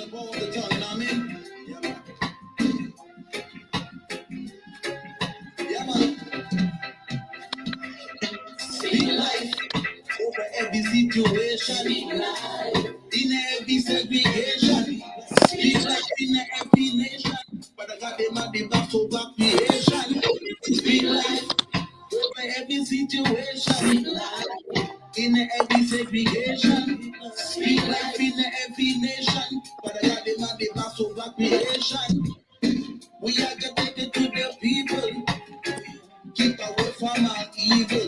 about the tongue, you know what I mean? Yeah, man. Speak life over every situation, in every segregation. Speak life in every nation, but I got them at the back to back creation. Speak life over every situation, in every segregation. Speak life in every nation, but I got them at the back to back creation. We are connected to the people. Keep away from all evil.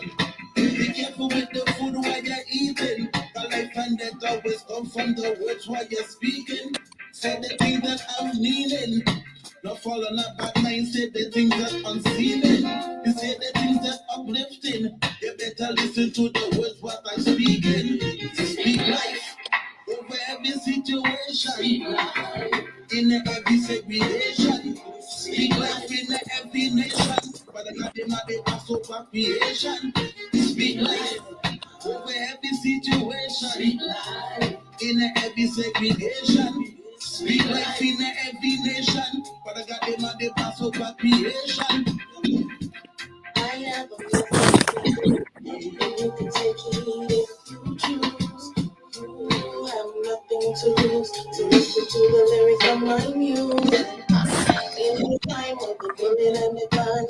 Be careful with the food while you're eating. The life and death always come from the words while you're speaking. Say the things that I'm meaning. Not follow not bad mind. Say the things that I'm feeling. You say the things that uplifting. You better listen to the words what I'm speaking. Speak life over every situation. In every segregation. Speak life in every nation. But I got them at the back of creation. Speak life over every situation. Speak life in every segregation. Speak life in every nation. But I got them at the back of creation. I have a message. You can take it if you choose. You have nothing to lose. To listen to the lyrics of my music. In the time of the bullet and the gun,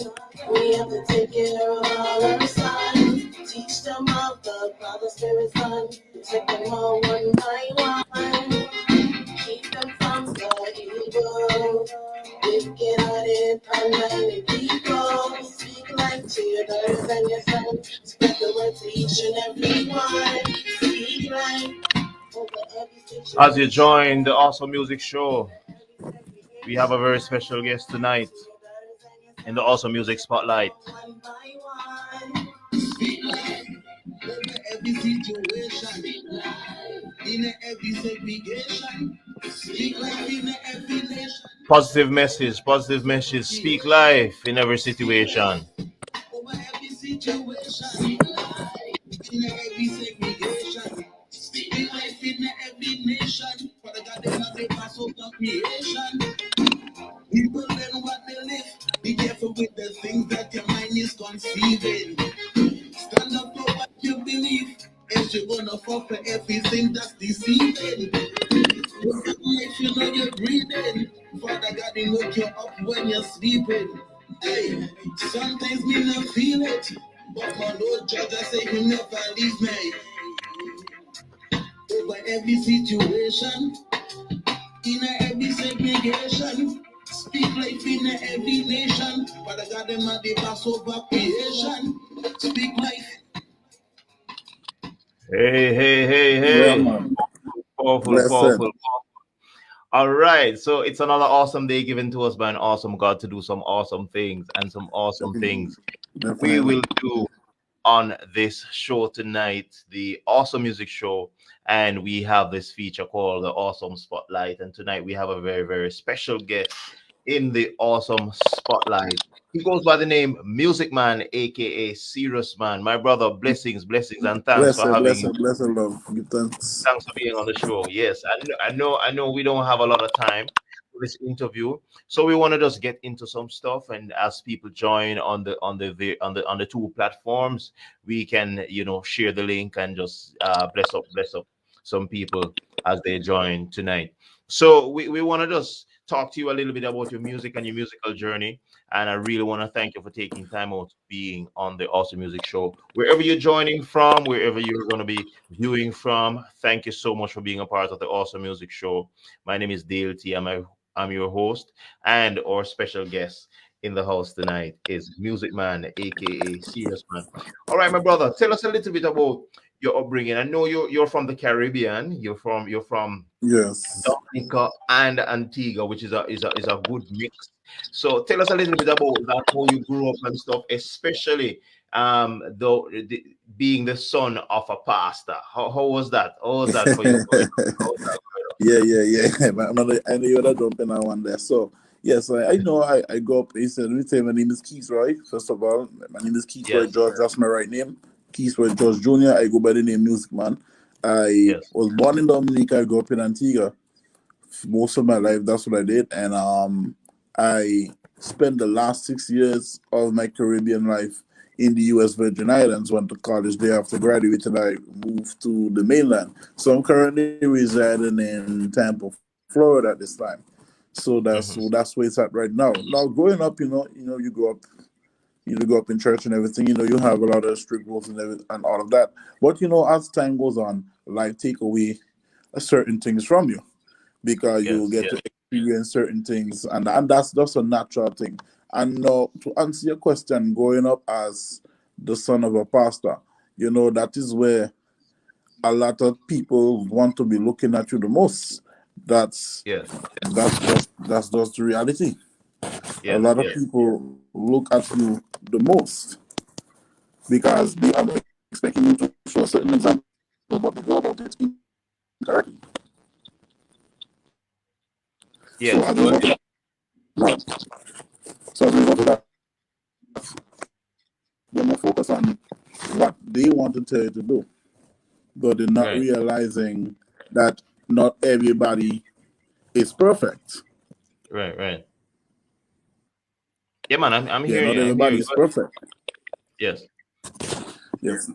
we have to take care of all our sons. Teach them of the Father, Spirit, Son. Protect them all one by one. Keep them from the evil. Wicked hearted, unlikely people. Speak life to your daughters and your sons. Spread the word to each and every one. Speak life over every situation. As you join the Awesome Music Show, we have a very special guest tonight in the Awesome Music Spotlight. Speak life over every situation. In every segregation. Speak life in every nation. Positive message, speak life in every situation. Over every situation. In every segregation. Speak life in every nation. For the God them they pass over creation. People learn what they live. Be careful with the things that your mind is conceiving. Stand up for what you believe. Else you're gonna fall for everything that's deceiving. Look at life, you know you're breathing. Father God, he woke you up when you're sleeping. Hey, sometimes me not feel it, but my Lord Judge, I say you never leave me. Over every situation, in every segregation, speak life in every nation. Father God, them at the pass over creation. Speak life. Yeah, Hey. man. Powerful, Blessed. powerful. All right. So it's another awesome day given to us by an awesome God to do some awesome things, and some awesome Definitely. things we Definitely. will do on this show tonight, the Awesome Music Show. And we have this feature called the Awesome Spotlight. And tonight we have a very, very special guest in the Awesome Spotlight. He goes by the name Music Man, aka Serious Man. My brother, blessings, and thanks for having. Blessed, love. Give thanks. Thanks for being on the show. Yes, I know. We don't have a lot of time for this interview, so we want to just get into some stuff. And as people join on the two platforms, we can share the link and just bless up some people as they join tonight. So we want to just talk to you a little bit about your music and your musical journey. And I really want to thank you for taking time out being on the Awesome Music Show. Wherever you're joining from, wherever you're going to be viewing from, thank you so much for being a part of the Awesome Music Show. My name is Dayle T. I'm your host, and our special guest in the house tonight is Music Man, aka Serious Man. All right, my brother, tell us a little bit about your upbringing. I know you're from the Caribbean. You're from Yes. Dominica and Antigua, which is a good mix. So tell us a little bit about that, how you grew up and stuff, especially though being the son of a pastor. How was that? How was that for you growing up? How was that growing up? Yeah. I know you're not jumping on one there. So, yes, I know I grew up. He said, let me tell you, my name is Keith Roy. First of all, my name is Keith Roy Yes, George. That's my right name. Keith Roy George Jr. I go by the name Music Man. I yes. was born in Dominica. I grew up in Antigua. Most of my life, that's what I did, and I spent the last 6 years of my Caribbean life in the U.S. Virgin Islands. Went to college there. After graduated, I moved to the mainland. So I'm currently residing in Tampa, Florida at this time. So that's Hmm. where it's at right now. Now, growing up, you grow up in church and everything. You have a lot of strict rules and all of that. But as time goes on, life take away certain things from you because you Yes, get yes, to experience certain things, and that's just a natural thing. And to answer your question, growing up as the son of a pastor, that is where a lot of people want to be looking at you the most. That's yes, that's just the reality. A yes, lot of yes, people look at you the most because they are expecting you to show a certain example, but they go about it incorrectly. So as a yes. result of Go that, ahead. right. So as a result of that, they're more focused on what they want to tell you to do, but they're not Right, realizing that not everybody is perfect. right, right. Yeah, man. I'm Yeah, hearing not you. I'm everybody hearing you. is perfect. Yes. Yes,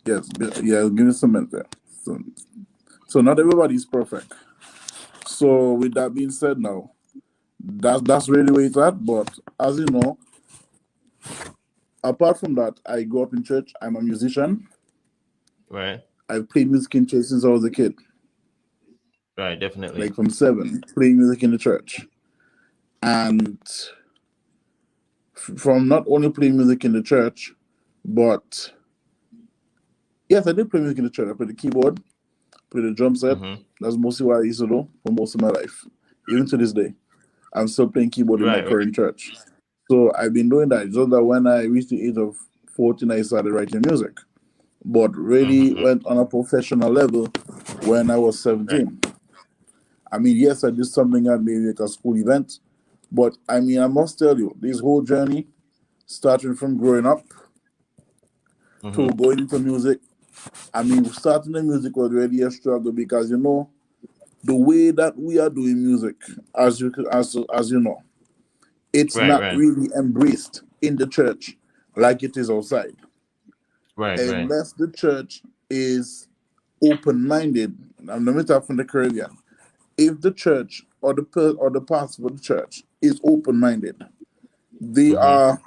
yes, yeah. Give me some minute there. So, so not everybody is perfect. So with that being said, now that's really where it's at. But as you know, apart from that, I grew up in church. I'm a musician. Right, I've played music in church since I was a kid, right. like Definitely. from 7, playing music in the church. And from not only playing music in the church, but yes, I did play music in the church. I played the keyboard, played the drum set. Hmm. That's mostly what I used to do for most of my life. Even to this day, I'm still playing keyboard in my Right, right. current church. So I've been doing that. Just that when I reached the age of 14, I started writing music. But really Hmm. went on a professional level when I was Right. 17. I mean, yes, I did something at maybe like a school event, but I mean, I must tell you, this whole journey, starting from growing up to Hmm. going into music, I mean, starting the music was really a struggle because the way that we are doing music, as you know, it's Right, not right, really embraced in the church like it is outside, right, right. unless the church is open-minded. And let me talk from the Caribbean. If the church or the pastor of the church is open-minded, they Hmm. are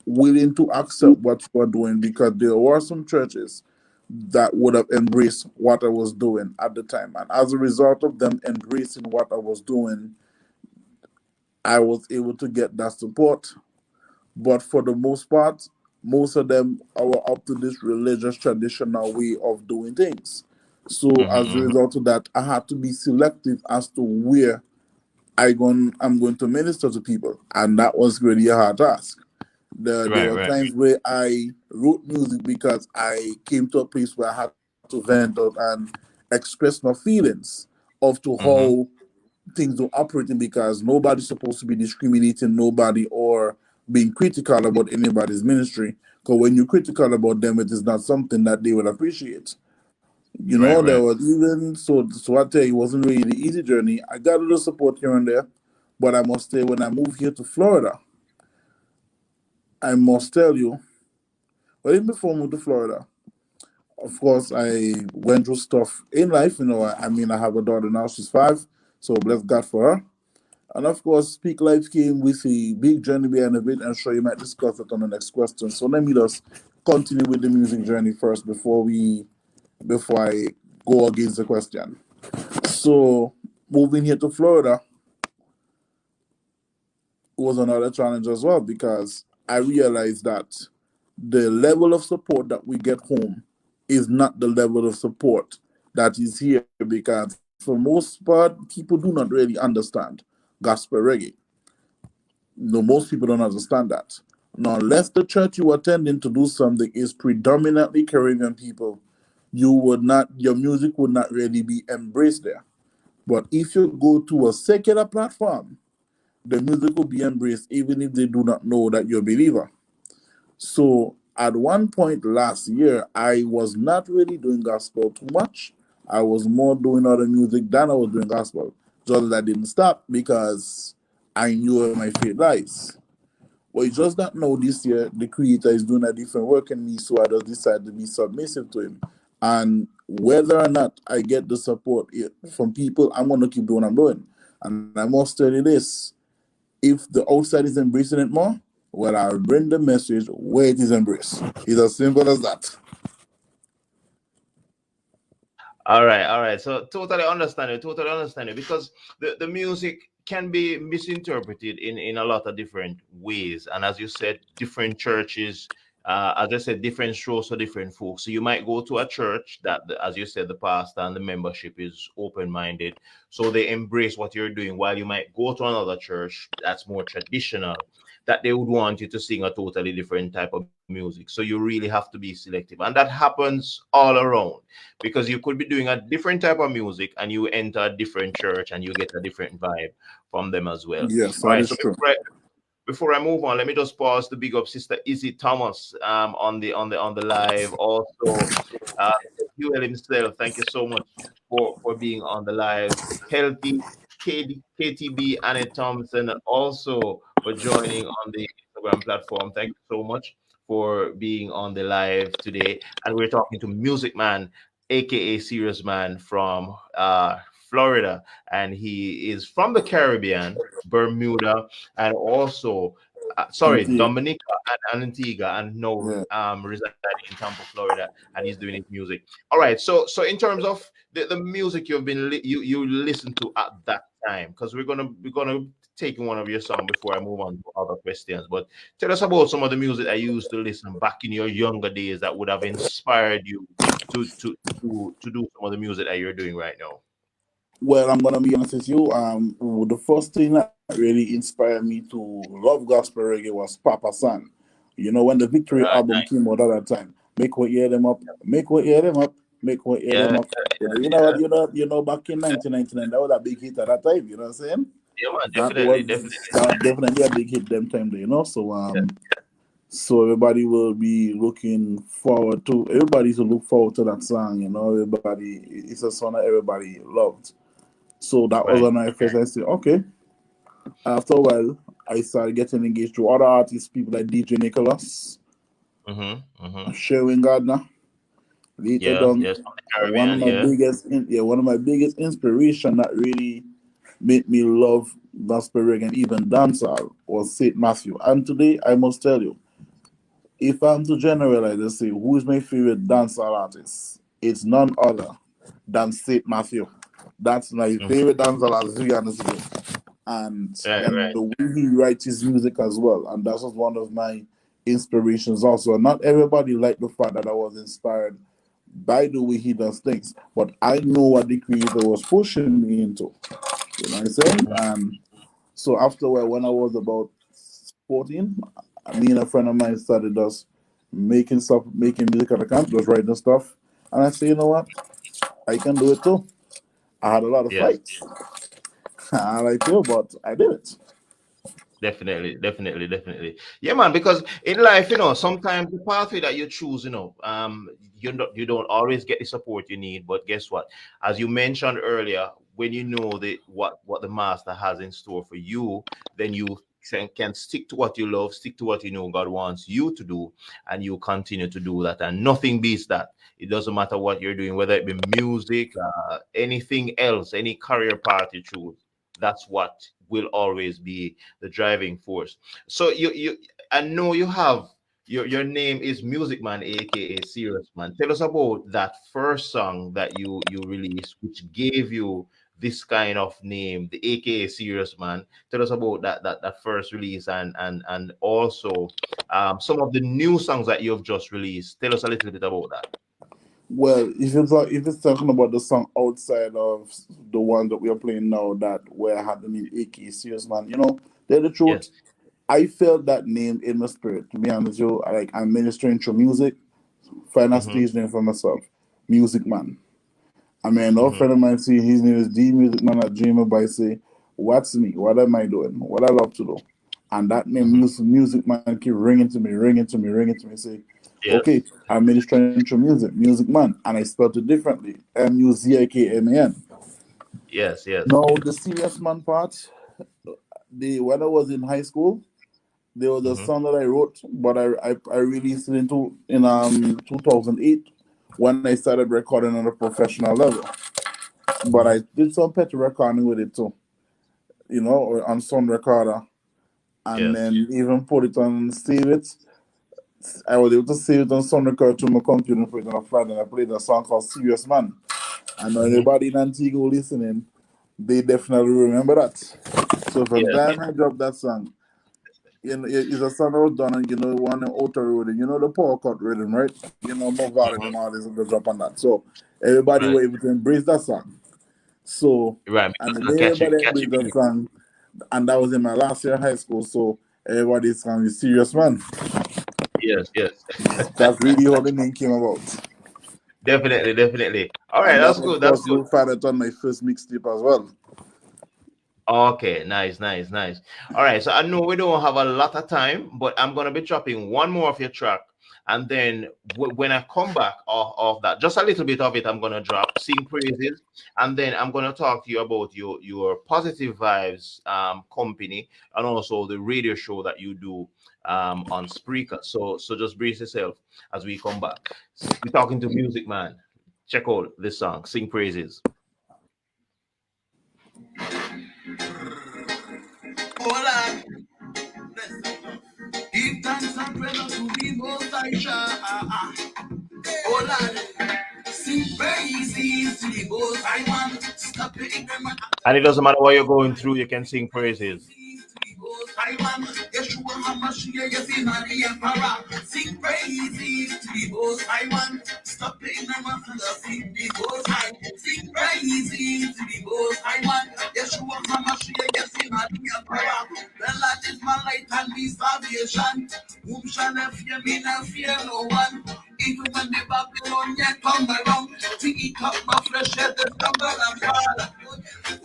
willing to accept what you are doing because there were some churches that would have embraced what I was doing at the time. And as a result of them embracing what I was doing, I was able to get that support. But for the most part, most of them are up to this religious traditional way of doing things. So as a Hmm. result of that, I had to be selective as to where I'm going to minister to people. And that was really a hard task. There Right, were right. times where I wrote music because I came to a place where I had to vent out and express my feelings of to Hmm. how things don't operating because nobody's supposed to be discriminating nobody or being critical about anybody's ministry. Because when you're critical about them, it is not something that they will appreciate. Right, There right. was even so I tell you, it wasn't really the easy journey. I got a little support here and there, but I must say when I moved here to Florida, I must tell you, well, even before I moved to Florida, of course, I went through stuff in life. I mean, I have a daughter now; she's 5, so bless God for her. And of course, Speak Life came with a big journey behind of it. I'm sure you might discuss that on the next question. So let me just continue with the music journey first before I go against the question. So moving here to Florida was another challenge as well because I realized that the level of support that we get home is not the level of support that is here because for most part people do not really understand gospel reggae. No, most people don't understand that. Now, unless the church you attending to do something is predominantly Caribbean people, your music would not really be embraced there. But if you go to a secular platform, the music will be embraced even if they do not know that you're a believer. So at one point last year, I was not really doing gospel too much. I was more doing other music than I was doing gospel. Just that I didn't stop because I knew where my faith lies. But it's just that now this year the creator is doing a different work in me, so I just decided to be submissive to him. And whether or not I get the support from people, I'm gonna keep doing what I'm doing. And I must tell you this: if the outside is embracing it more, well, I'll bring the message where it is embraced. It's as simple as that. All right, all right. So totally understand it, totally understand it, because the music can be misinterpreted in a lot of different ways. And as you said, different churches, as I said, different shows for different folks. So you might go to a church that, as you said, the pastor and the membership is open-minded, so they embrace what you're doing. While you might go to another church that's more traditional, that they would want you to sing a totally different type of music. So you really have to be selective, and that happens all around, because you could be doing a different type of music and you enter a different church and you get a different vibe from them as well. Yes, All that right. is So true. before I move on, let me just pause to big up Sister Izzy Thomas on the live. Also, uh, Huel himself. Thank you so much for being on the live. Healthy KTB Annie Thompson also for joining on the Instagram platform. Thank you so much for being on the live today. And we're talking to Music Man, aka Serious Man from Florida, and he is from the Caribbean, Bermuda, and also sorry, Indeed. Dominica and Antigua, and now Yeah. residing in Tampa, Florida, and he's doing his music. All right, so in terms of the music you've been you listen to at that time, because we're gonna take one of your song before I move on to other questions. But tell us about some of the music that you used to listen back in your younger days that would have inspired you to do some of the music that you're doing right now. Well, I'm gonna be honest with you. The first thing that really inspired me to love gospel reggae was Papa San. You know, when the Victory Right. album came out at that time, make what hear them up, make what hear them up, make what hear Yeah, them up. You know what? Back in 1999, that was a big hit at that time. You know what I'm saying? yeah, man, That definitely, was definitely. definitely a big hit them time. You know, so Yeah, so everybody will be looking forward to. Everybody should look forward to that song. You know, everybody. It's a song that everybody loved. So that was right. when I first I said, okay. After a while, I started getting engaged to other artists, people like DJ Nicholas, Mm-hmm. Mm-hmm. Sherwin Gardner. Later Yeah, on, yes, from the Caribbean. Yeah. one of my biggest inspiration that really made me love gospel reggae and even dancehall was Saint Matthew. And today, I must tell you, if I'm to generalize and say who is my favorite dancehall artist, it's none other than Saint Matthew. That's my Mhm. favorite dancehall artist, to be honest with you. Right, And right. the way he writes his music as well. And that was one of my inspirations also. Not everybody liked the fact that I was inspired by the way he does things, but I know what the creator was pushing me into. You know what I'm saying? Mhm. So after when I was about 14, me and a friend of mine started us making music at the camp, just writing stuff. And I said, you know what? I can do it too. I had a lot of Yes. fights. I like you, but I did it. Definitely, definitely, definitely. Yeah, man. Because in life, sometimes the pathway that you choose, you don't always get the support you need. But guess what? As you mentioned earlier, when you know what the master has in store for you, then you can stick to what you love, stick to what you know God wants you to do, and you continue to do that. And nothing beats that. It doesn't matter what you're doing, whether it be music, anything else, any career path you choose. That's what will always be the driving force. So I know you have your name is Music Man, aka Serious Man. Tell us about that first song that you released, which gave you this kind of name, the aka Serious Man. Tell us about that first release, and also some of the new songs that you've just released. Tell us a little bit about that. Well, if it's talking about the song outside of the one that we are playing now, that where I had the name A.K.A. Serious Man, tell the truth, Yes. I felt that name in my spirit. To be honest, with you, I'm ministering through music, find a Mm-hmm. stage name for myself, Music Man. I mean, no Mm-hmm. friend of mine see his name is D Music Man at Dreamer by say, what's me? What am I doing? What I love to do? And that name Mm-hmm. Music Man keep ringing to me, ringing to me, ringing to me. Say, Okay, Yes. I'm ministering through music man, and I spelled it differently. Muzikman. Yes. Yes. Now the serious man part, when I was in high school, there was a Hmm. song that I wrote, but I released it in 2008 when I started recording on a professional level. But Hmm. I did some petty recording with it too, on sound recorder, and Yes. then even put it on save it. I was able to save it on sound recorder to my computer and put it on a flat, and I played a song called Serious Man. And Hmm. anybody in Antigua listening, they definitely remember that. So from Yes. time I dropped that song, it's a song I was done, and one auto rhythm, the power cut rhythm, right? More volume Hmm. and all this and the drop on that. So everybody Right. were able to embrace that song. So Right. and Because the of the day catchy, everybody catchy embraced that music. song, and that was in my last year of high school. So everybody's song is Serious Man. Yes. Yes. That's really how the name came about. Definitely. Definitely. All right. And that That's of good. That's course good. will find it on my first mixtape as well. Okay, nice, nice, nice. All right, so I know we don't have a lot of time, but I'm gonna be dropping one more of your track, and then when I come back off that, just a little bit of it, I'm gonna drop sing praises, and then I'm gonna talk to you about your positive vibes company and also the radio show that you do on Spreaker. So just brace yourself as we come back. We're talking to Music Man. Check out this song, sing praises. Hold on. Give thanks and praise to the Most High Jah. Oh Lord, sing praises to the Most High One. Stop it, ignorant. And it doesn't matter what you're going through, you can sing praises. Praises to the Most High One. Yeshua HaMashiach, yes, in the Emperor. Sing praises to the Most High One. Stop it, ignorant, and sing the Most High. Sing praises to the Most High One. Yeshua HaMashiach, yes, in the Emperor. The Lord is my light and my salvation. Whom shall I fear? Me not fear no one. Even when the Babylonian come around to eat up my flesh, yet they stumble and fall.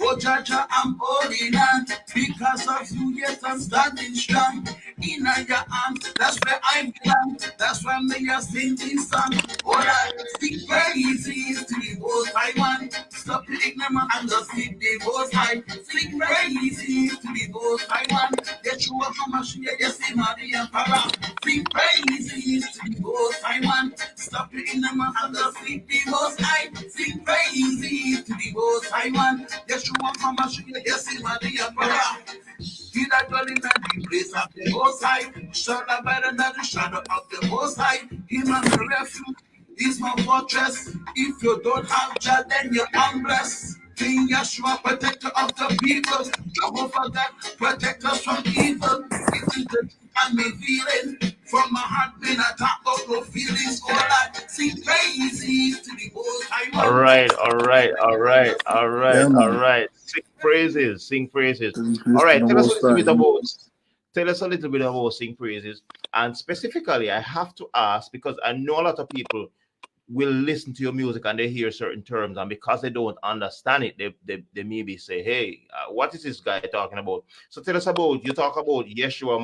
Oh, Jaja, I'm holding on because of you. Yes, I'm standing strong. In your arms, that's where I belong. That's why me a sing this song. Oh, Lord, sing praises to the Most High One. Stop the ignorant and just sing the Most High. Sing praises to the Most High One. Yeshua HaMashiach, yes, in the Emperor. Sing praises to the Most High One. Stop it in the mouth and just sing the Most High. Sing praises to the Most High One. Yeshua HaMashiach, yes, in the Emperor. He that dwell in the place of the Most High shall abide under the shadow of the Most High. Him and the refuge is my fortress. If you don't have Jah, then you're unblessed. King Yeshua, protector of the people. Jehovah God, protect us from evil. It is the truth and me feeling. From my heart, been attacked, but no feelings. All I sing praises to the Most High All One. right, all right, all right, all right, Yeah, all man. right. Sing praises, sing praises. All Increase to right, the most high. tell us a little bit about sing praises. And specifically, I have to ask because I know a lot of people will listen to your music and they hear certain terms, and because they don't understand it, they maybe say, hey, what is this guy talking about? So tell us about, you talk about Yeshua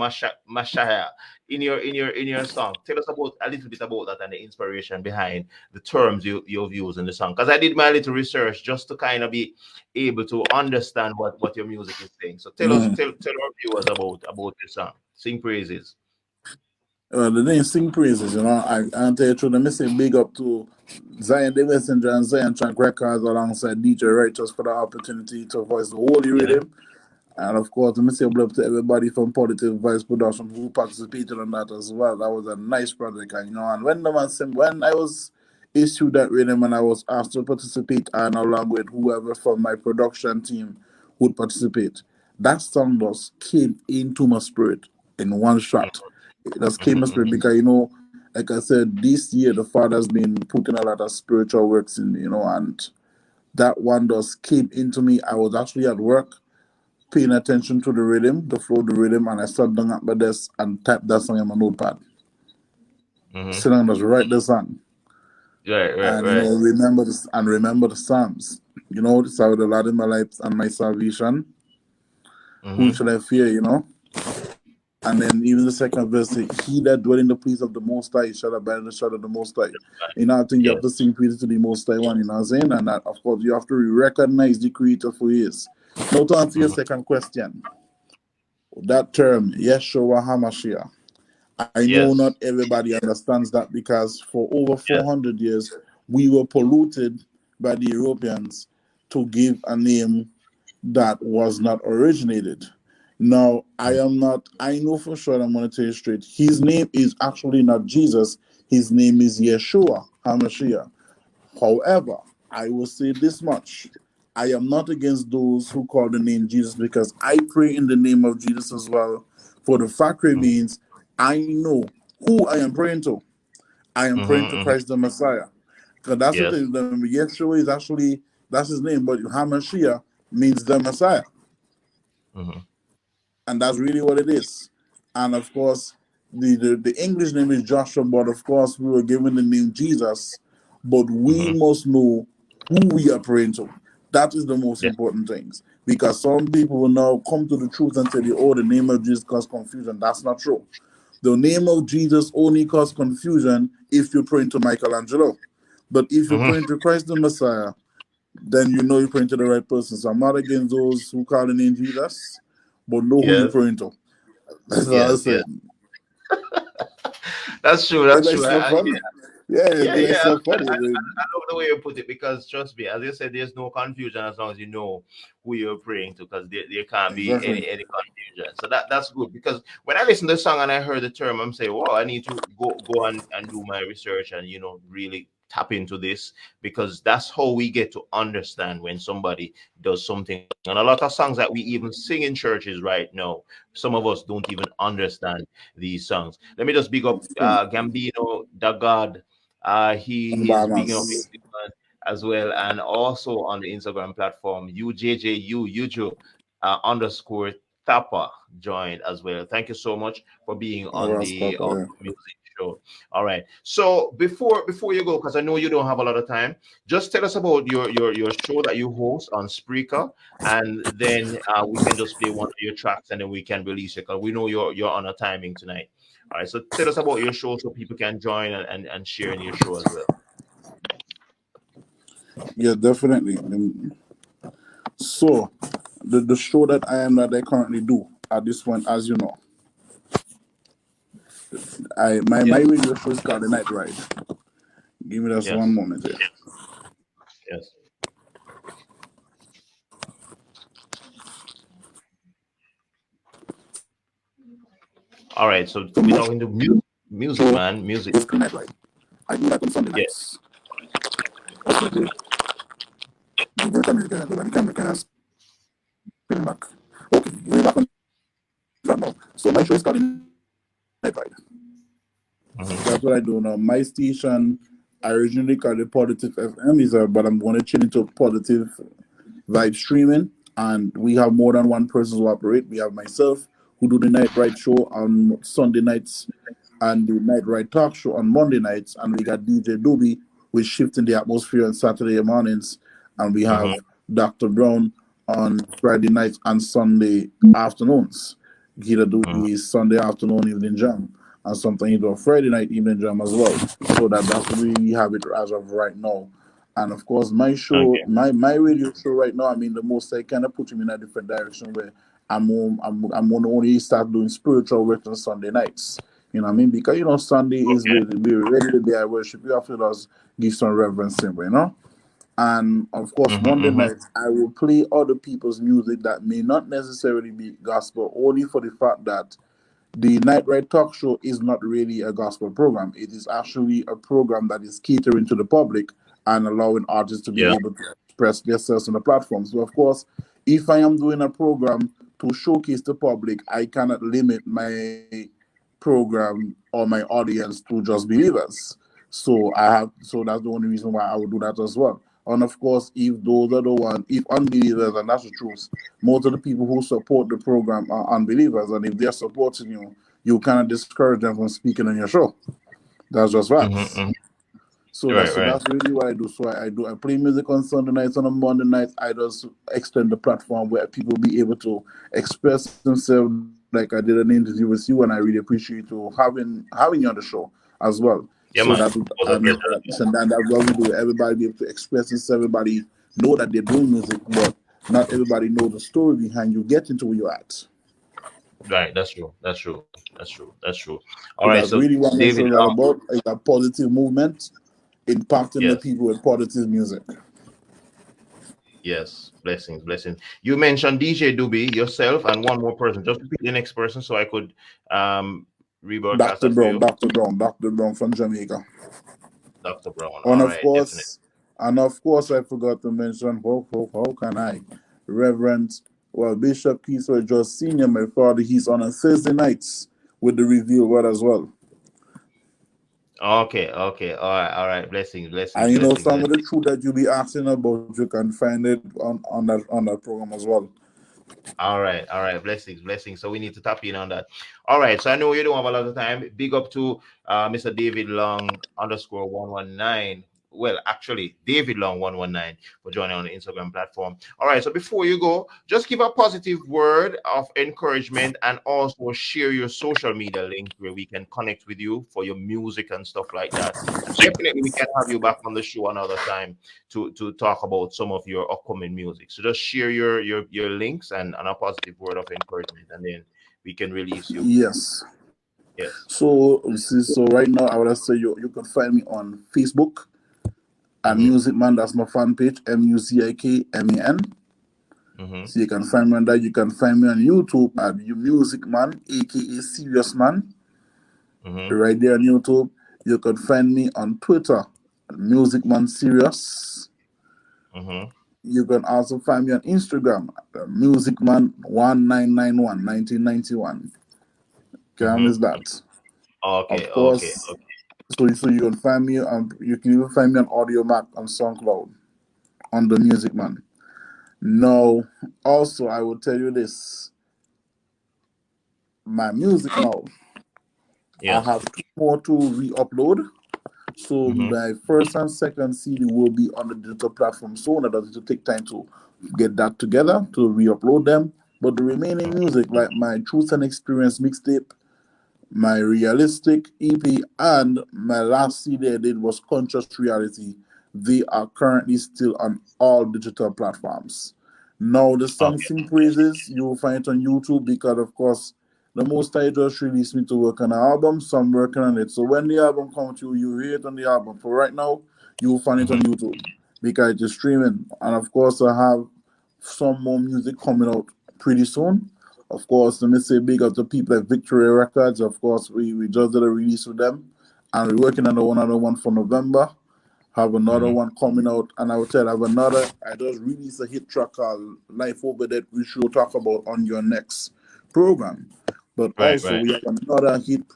Mashaya in your song. Tell us about a little bit about that and the inspiration behind the terms you've used in the song, because I did my little research just to kind of be able to understand what your music is saying. So tell our viewers about this song, sing praises. The name sing praises, I tell you true, let me say big up to Zion the Messenger and Zion Track Records alongside DJ Righteous for the opportunity to voice the holy Yeah. rhythm. And of course, let me say big up to everybody from Positive Vice Production who participated on that as well. That was a nice project, and and when I was issued that rhythm and I was asked to participate, and along with whoever from my production team would participate, that song just came into my spirit in one shot. It just came in my spirit Hmm. because like I said, this year the Father's been putting a lot of spiritual works in me, and that one just came into me. I was actually at work paying attention to the rhythm, the flow, the rhythm, and I sat down at my desk and typed that song in my notepad. Hmm. Sit down and just write the song, Right, right, and right. remember the Psalms. This are the Lord in my life and my salvation. Who Hmm. should I fear? And then even the second verse say, he that dwell in the place of the Most High shall abide in the shadow of the Most High. I think you have Yes. to sing praises to the Most High one, you know what I'm saying? And that, of course, you have to recognize the Creator for He is. Now, to answer your Mhm. second question, that term, Yeshua HaMashiach, I know not Yes. everybody understands that because for over Yes. 400 years, we were polluted by the Europeans to give a name that was not originated. Now, I am not, I know for sure, I'm going to tell you straight, his name is actually not Jesus, his name is Yeshua HaMashiach. However, I will say this much. I am not against those who call the name Jesus because I pray in the name of Jesus as well. For the fact Mhm. remains, I know who I am praying to. I am Mhm. praying to Mhm. Christ the Messiah. Because that's the Yes. thing. The Yeshua is actually, that's his name, but HaMashiach means the Messiah. Mhm. And that's really what it is. And of course, the English name is Joshua, but of course, we were given the name Jesus. But we Mhm. must know who we are praying to. That is the most Yeah. important things. Because some people will now come to the truth and tell you, oh, the name of Jesus causes confusion. That's not true. The name of Jesus only causes confusion if you're praying to Michelangelo. But if you're Mhm. praying to Christ the Messiah, then you know you're praying to the right person. So I'm not against those who call the name Jesus, but know who you're Yes. praying to. That's all I Yes. said. Yes. That's true. It That's makes true. so funny. Yeah, it Yeah, yeah. makes so funny. I mean, I love the way you put it because trust me, as you said, there's no confusion as long as you know who you're praying to, because there can't be exactly. any confusion. So that's good, because when I listen to the song and I heard the term, I'm saying, wow, I need to go and do my research and really tap into this, because that's how we get to understand when somebody does something. And a lot of songs that we even sing in churches right now, some of us don't even understand these songs. Let me just big up Gambino, the God. He's big up Bahamas. as well, and also on the Instagram platform UJJU Uju underscore Tapa joined as well. Thank you so much for being Oh, on that's the Papa, yeah. music show. All right. So before you go, because I know you don't have a lot of time, just tell us about your show that you host on Spreaker, and then we can just play one of your tracks, and then we can release it, because we know you're on a timing tonight. All right. So tell us about your show so people can join and share in your show as well. Yeah, definitely. So, the show that I currently do at this point, as you know, my Yes. radio show is called The Night Ride. Give me just one Yes. moment here. Yes. All right. So So we're my talking to music, show man. Music. is called The Night Ride. I do that on Sunday Yeah. nights. Also, the camera has been back. Okay, we're back on track now. So my show is called The Night Ride. Mm-hmm. That's what I do now. My station, I originally called it Positive FM, but I'm going to change it to Positive Vibe Streaming. And we have more than one person who operate. We have myself, who do the Night Ride show on Sunday nights and the Night Ride Talk show on Monday nights. And we got DJ Doobie, who is shifting the atmosphere on Saturday mornings. And we have Mm-hmm. Dr. Brown on Friday nights and Sunday afternoons. He'll do Mm-hmm. the Sunday afternoon evening jam, and something he do a Friday night evening jam as well. So that's the way we have it as of right now. And of course, my show, Okay. my radio show right now, I mean, the most I kind of put him in a different direction where I'm going to only start doing spiritual work on Sunday nights. You know what I mean? Because, Sunday is Okay. we're ready the day I worship. You have to just give some reverence to. And of course, Mm-hmm. Monday Mm-hmm. nights, I will play other people's music that may not necessarily be gospel, only for the fact that the Night Ride Talk Show is not really a gospel program. It is actually a program that is catering to the public and allowing artists to be Yeah. able to express themselves on the platform. So, of course, if I am doing a program to showcase the public, I cannot limit my program or my audience to just believers. So that's the only reason why I would do that as well. And of course, if those are the one, if unbelievers, and that's the truth, most of the people who support the program are unbelievers, and if they're supporting you, you kind of discourage them from speaking on your show. That's just Mm-hmm. facts. Mm-hmm. So that's Right. so Right. that's really what I do. So I play music on Sunday nights, on a Monday nights. I just extend the platform where people be able to express themselves like I did an interview with you, and I really appreciate you having you on the show as well. Yeah, So man. that It was a pleasure as well. and that's what we do. Everybody be able to express this. Everybody know that they're doing music, but not everybody know the story behind you getting to where you're at. Right, that's true. That's true. That's true. That's true. All So right, that's so really what my David, show is all about. Like a positive movement, impacting the yes, people with positive music. yes, blessings, blessings. You mentioned DJ Doobie, yourself, and one more person. Just repeat the next person so I could um rebroadcast Dr. that for Brown, you. Dr. Brown, Dr. Brown from Jamaica. Dr. Brown. And All of right, definitely. course, I forgot to mention, how can I? Reverend, well, Bishop Keith George Sr., my father, he's on a Thursday nights with the Reveal Word as well. Okay, okay, all right. Blessings, blessings, And you know, blessings, some of the blessings. truth that you'll be asking about, you can find it on that program as well. All right, blessings, blessings. So we need to tap in on that. All right, so I know you don't have a lot of time. Big up to Mr. David Long underscore 119. Well, actually, David Long 119 for joining on the Instagram platform. All right, so before you go, just give a positive word of encouragement and also share your social media links where we can connect with you for your music and stuff like that. And definitely, we can have you back on the show another time to talk about some of your upcoming music. So just share your links and a positive word of encouragement, and then we can release you. Yes. Yes. So right now, I would say you can find me on Facebook at Mm-hmm. Music Man. That's my fan page, MUZIKMAN. Mm-hmm. So you can find me on that. You can find me on YouTube at You Music Man, A.K.A. Serious Man, Mm-hmm. right there on YouTube. You can find me on Twitter, Music Man Serious. Mm-hmm. You can also find me on Instagram, Music Man 1991 1991. Can't miss Mm-hmm. that. Okay. Of Okay. course. So you can find me on you can even find me on Audio Mac on SoundCloud on the Music Man. Now, also I will tell you this: my music now. I Yes. have two more to re-upload. So Mm-hmm. my first and second CD will be on the digital platform soon. That it will take time to get that together to re-upload them. But the remaining music, like my Truth and Experience mixtape, my Realistic EP, and my last CD I did was Conscious Reality. They are currently still on all digital platforms. Now, the song Okay. Sing Praises, you will find it on YouTube because, of course, the most I just released me to work on an album, so I'm working on it. So when the album comes to you, you hear it on the album. For right now, you will find it on Mm-hmm. YouTube because it is streaming. And of course, I have some more music coming out pretty soon. Of course, let me say big up to people like Victoria Records. Of course, we just did a release with them, and we're working on another one for November. Have another Mm-hmm. one coming out, and I will tell you, I have another. I just released a hit track called Life Over that we should talk about on your next program. But Right. also, Right. we have another hit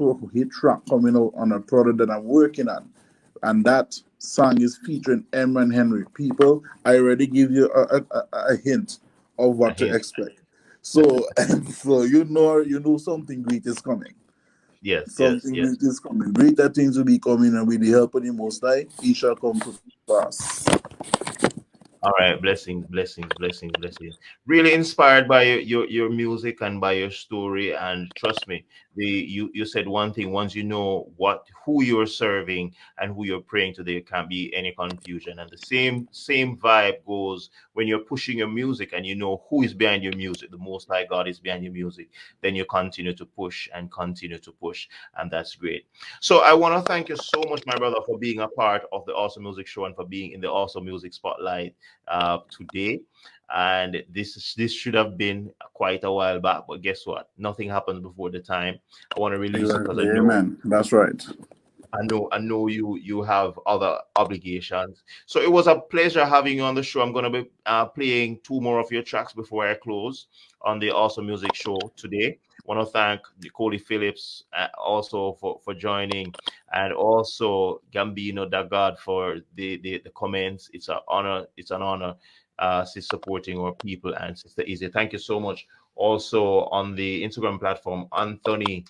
track coming out on a product that I'm working on, and that song is featuring Emran Henry. People, I already give you a hint of A what to hint. expect. So, so you know something great is coming. Yes. Yes. Something Yes. great is coming. Greater things will be coming, and with the help of the Most High, He shall come to pass. All right, blessings, blessings, blessings, blessings. Really inspired by your music and by your story. And trust me, you said one thing. Once you know what who you're serving and who you're praying to, there can't be any confusion. And the same vibe goes when you're pushing your music and you know who is behind your music. The Most High God is behind your music. Then you continue to push and continue to push, and that's great. So I want to thank you so much, my brother, for being a part of the Awesome Music Show and for being in the Awesome Music Spotlight today. And this should have been quite a while back, but guess what? Nothing happens before the time. I want to release you because Exactly. Amen. That's right. I know you have other obligations. So it was a pleasure having you on the show. I'm going to be playing two more of your tracks before I close on the Awesome Music Show today. Want to thank Nicole Phillips also for joining, and also Gambino Dagad for the comments. It's an honor. It's an honor. Supporting our people, and Sister Easy. Thank you so much. Also on the Instagram platform, Anthony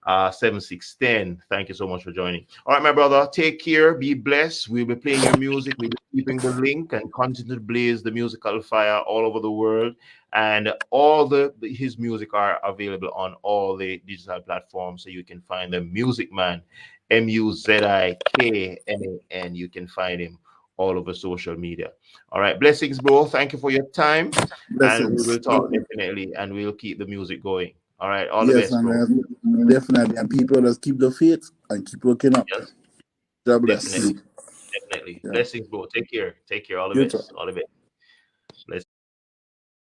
7610. Thank you so much for joining. All right, my brother, take care, be blessed. We'll be playing your music, we'll be keeping the link and continue to blaze the musical fire all over the world. And all the his music are available on all the digital platforms, so you can find the Music Man, Muzikman. You can find him all over social media. All right, blessings, bro. Thank you for your time, and we will Blessings. talk definitely, and we'll keep the music going. All right, all the Yes, best, and bro. definitely. And people just keep the faith and keep looking up. Yes, God bless. definitely, definitely. Yeah. Blessings, bro. Take care. Take care. All the You too. best. All the best. Blessings.